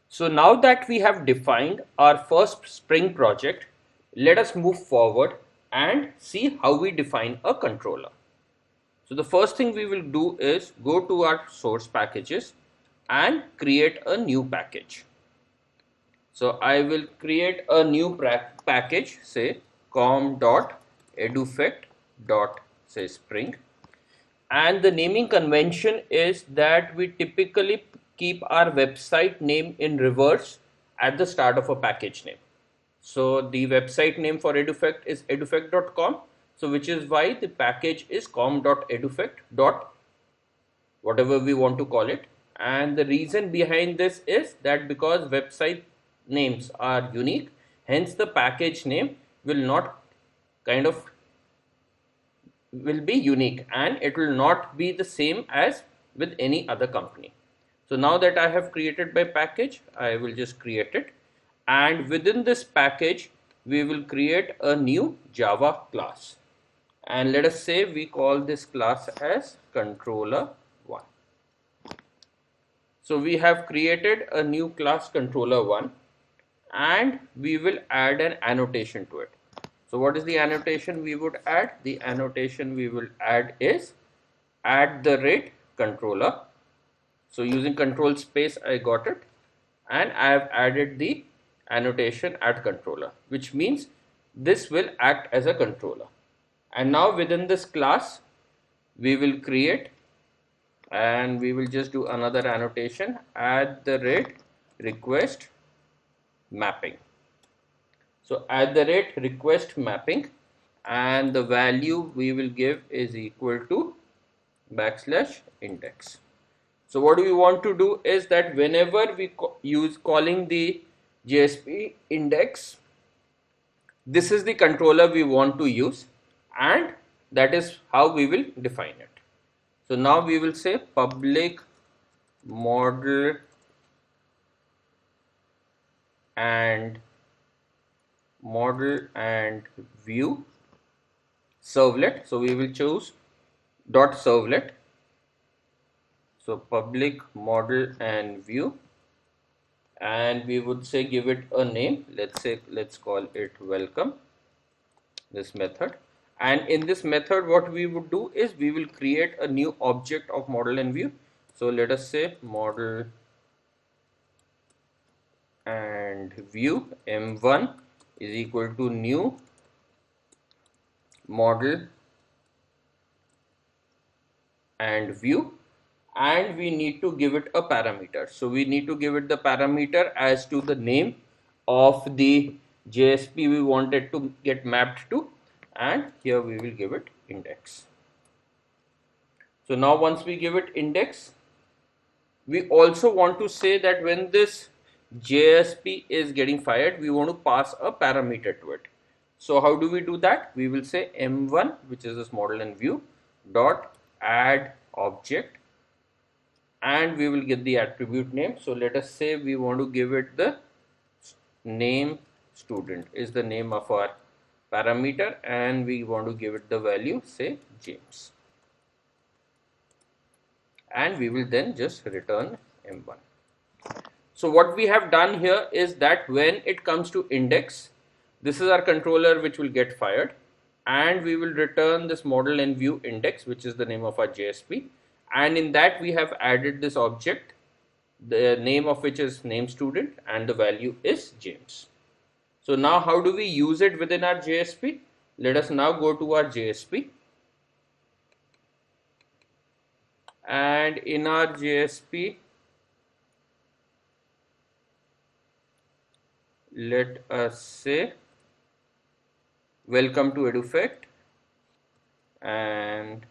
So now that we have defined our first Spring project, let us move forward and see how we define a controller. So the first thing we will do is go to our source packages and create a new package. So I will create a new package, say com.edufect.spring, and the naming convention is that we typically keep our website name in reverse at the start of a package name. So the website name for Edufect is edufect.com, so which is why the package is com.edufect. Whatever we want to call it. And the reason behind this is that because website names are unique, hence the package name will not kind of will be unique and it will not be the same as with any other company. So now that I have created my package, I will just create it, and within this package we will create a new Java class, and let us say we call this class as controller1. So we have created a new class controller1 and we will add an annotation to it. So what is the annotation we would add? The annotation we will add is @controller. So using control space I got it, and I have added the annotation @controller, which means this will act as a controller. And now within this class we will create, and we will just do another annotation @request mapping. So @request mapping, and the value we will give is equal to \index. So what we want to do is that whenever we use calling the JSP index, this is the controller we want to use, and that is how we will define it. So now we will say public model and view servlet. So we will choose .servlet. So public model and view, and we would say give it a name. Let's call it welcome, this method. And in this method what we would do is we will create a new object of model and view. So let us say model and view m1 is equal to new model and view, and we need to give it a parameter. So we need to give it the parameter as to the name of the JSP we wanted to get mapped to, and here we will give it index. So now once we give it index, we also want to say that when this JSP is getting fired, we want to pass a parameter to it. So how do we do that? We will say m1, which is this model and view, dot add object, and we will get the attribute name. So let us say we want to give it the name student is the name of our parameter, and we want to give it the value, say James, and we will then just return m1. So what we have done here is that when it comes to index, this is our controller which will get fired, and we will return this model and view index, which is the name of our JSP, and in that we have added this object, the name of which is name student, and the value is James. So now how do we use it within our JSP? Let us now go to our JSP, and in our JSP let us say welcome to Edufect, and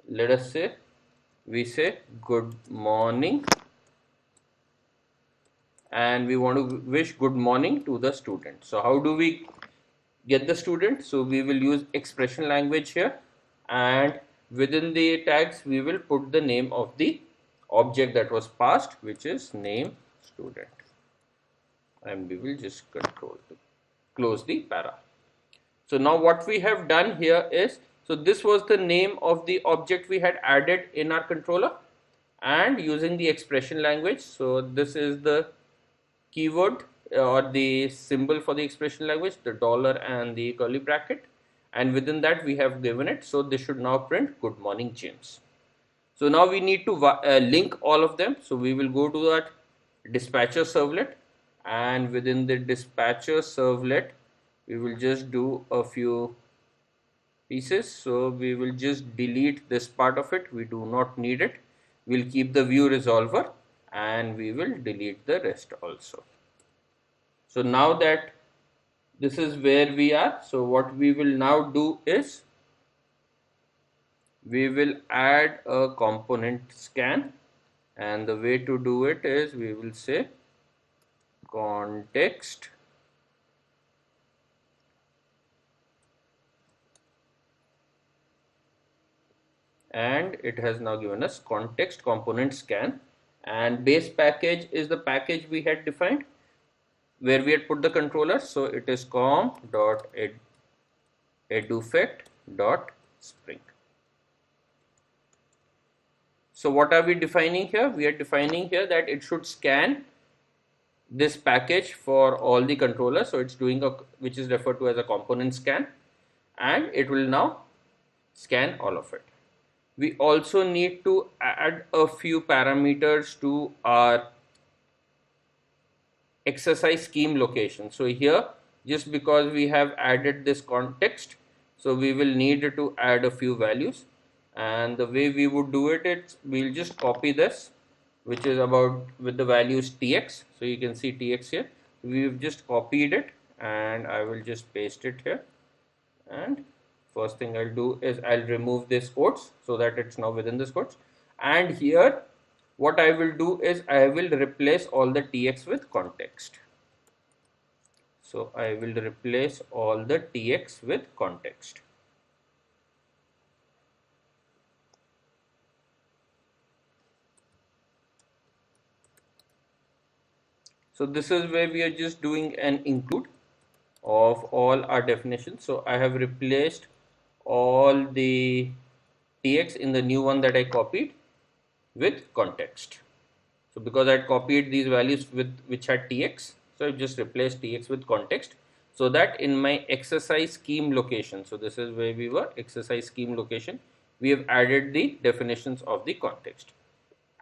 let us say we say good morning, and we want to wish good morning to the student. So how do we get the student? So we will use expression language here, and within the tags we will put the name of the object that was passed, which is name student, and we will just close the para. So now what we have done here is, so this was the name of the object we had added in our controller, and using the expression language. So this is the keyword or the symbol for the expression language, the dollar and the curly bracket, and within that we have given it. So this should now print good morning James. So now we need to link all of them. So we will go to that dispatcher servlet, and within the dispatcher servlet we will just do a few pieces. So we will just delete this part of it, we do not need it. We'll keep the view resolver and we will delete the rest also. So now that this is where we are, so what we will now do is we will add a component scan, and the way to do it is we will say context and it has now given us context component scan, and base package is the package we had defined where we had put the controller. So it is com.edufect.spring. So what are we defining here? We are defining here that it should scan this package for all the controllers. So it's doing a, which is referred to as a component scan, and it will now scan all of it. We also need to add a few parameters to our exercise scheme location. So here, just because we have added this context, so we will need to add a few values, and the way we would do it is we'll just copy this, which is about with the values tx. So you can see tx here. We've just copied it and I will just paste it here, and first thing I'll do is I'll remove this quotes so that it's now within this quotes, and here what I will do is I will replace all the tx with context. So I will replace all the tx with context. So this is where we are just doing an include of all our definitions. So I have replaced all the tx in the new one that I copied with context. So because I had copied these values with which had tx, so I just replaced tx with context, so that in my exercise scheme location, so this is where we were, exercise scheme location, we have added the definitions of the context.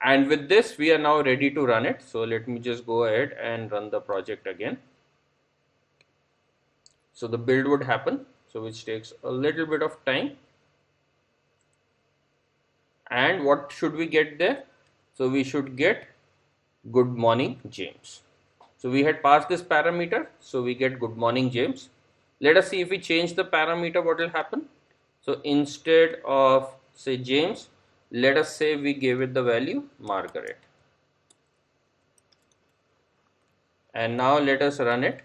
And with this we are now ready to run it. So let me just go ahead and run the project again. So the build would happen, so which takes a little bit of time. And what should we get there? So we should get good morning James. So we had passed this parameter, so we get good morning James. Let us see if we change the parameter, what will happen. So instead of say James, let us say we give it the value Margaret. And now let us run it.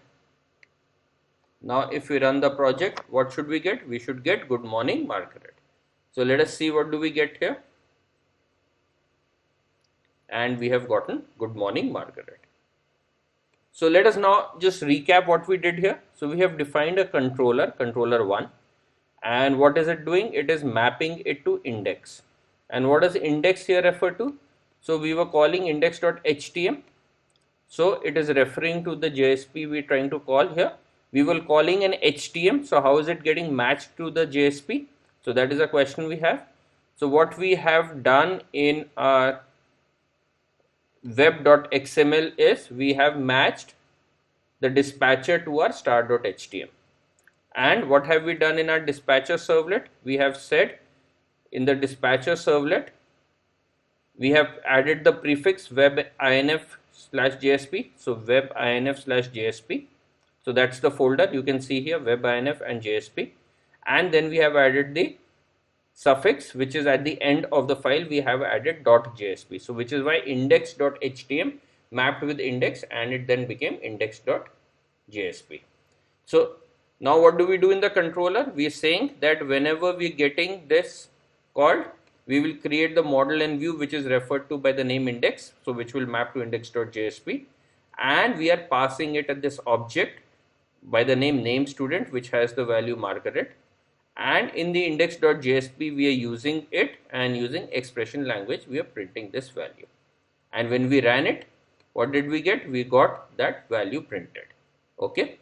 Now if we run the project, what should we get? We should get good morning Margaret. So let us see what do we get here. And we have gotten good morning Margaret. So let us now just recap what we did here. So we have defined a controller, controller 1, and what is it doing? It is mapping it to index. And what does index here refer to? So we were calling index.htm. So it is referring to the JSP we're trying to call here. We were calling an HTM. So how is it getting matched to the JSP? So that is a question we have. So what we have done in our web.xml is we have matched the dispatcher to our star.htm. And what have we done in our dispatcher servlet? We have said in the dispatcher servlet, we have added the prefix webinf/JSP. So webinf/JSP. So that's the folder you can see here, webinf and JSP. And then we have added the suffix, which is at the end of the file, we have added .jsp. So which is why index.htm mapped with index, and it then became index.jsp. So now what do we do in the controller? We are saying that whenever we are getting this called, we will create the model and view which is referred to by the name index, so which will map to index.jsp, and we are passing it at this object by the name student, which has the value Margaret, and in the index.jsp we are using it, and using expression language we are printing this value. And when we ran it, what did we get? We got that value printed. Okay.